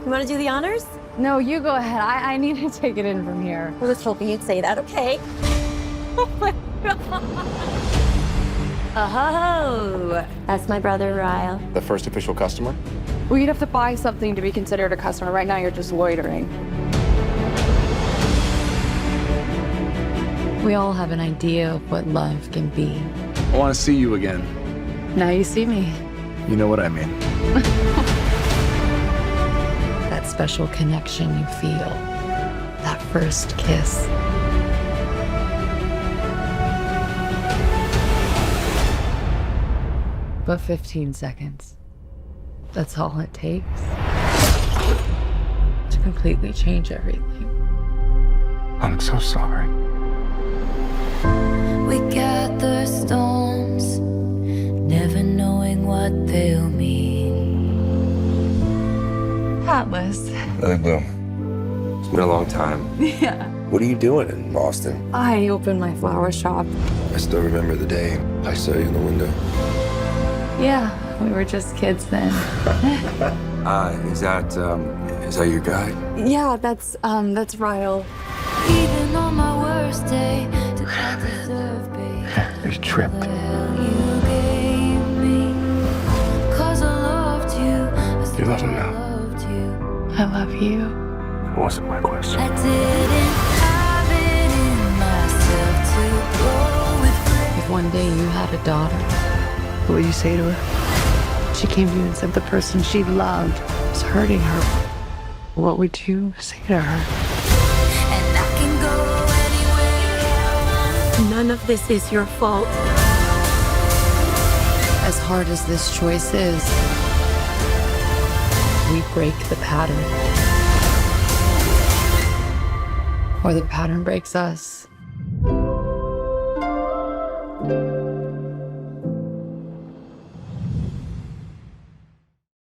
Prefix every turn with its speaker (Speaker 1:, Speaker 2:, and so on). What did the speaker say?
Speaker 1: You want to do the honors?
Speaker 2: No, you go ahead. I need to take it in from here.
Speaker 1: I was hoping you'd say that, okay? Oh my God. Oh, that's my brother, Ryle.
Speaker 3: The first official customer?
Speaker 2: Well, you'd have to buy something to be considered a customer. Right now, you're just loitering.
Speaker 4: We all have an idea of what love can be.
Speaker 3: I want to see you again.
Speaker 2: Now you see me.
Speaker 3: You know what I mean.
Speaker 4: That special connection you feel. That first kiss. But 15 seconds. That's all it takes to completely change everything.
Speaker 3: I'm so sorry.
Speaker 5: We gather storms, never knowing what they'll mean.
Speaker 2: Atlas.
Speaker 6: Lily Bloom. It's been a long time.
Speaker 2: Yeah.
Speaker 6: What are you doing in Boston?
Speaker 2: I opened my flower shop.
Speaker 6: I still remember the day I saw you in the window.
Speaker 2: Yeah, we were just kids then.
Speaker 6: Is that your guy?
Speaker 2: Yeah, that's Ryle.
Speaker 5: Even on my worst day, did I deserve, babe?
Speaker 3: There's Trip.
Speaker 5: You gave me, 'cause I loved you.
Speaker 3: You love him now?
Speaker 5: Loved you.
Speaker 2: I love you.
Speaker 3: It wasn't my question.
Speaker 5: I didn't have it in myself to go with
Speaker 4: If one day you had a daughter,
Speaker 2: What would you say to her? She came to you and said the person she loved was hurting her. What would you say to her?
Speaker 5: and I can go anywhere.
Speaker 1: None of this is your fault.
Speaker 4: as hard as this choice is, we break the pattern. Or the pattern breaks us.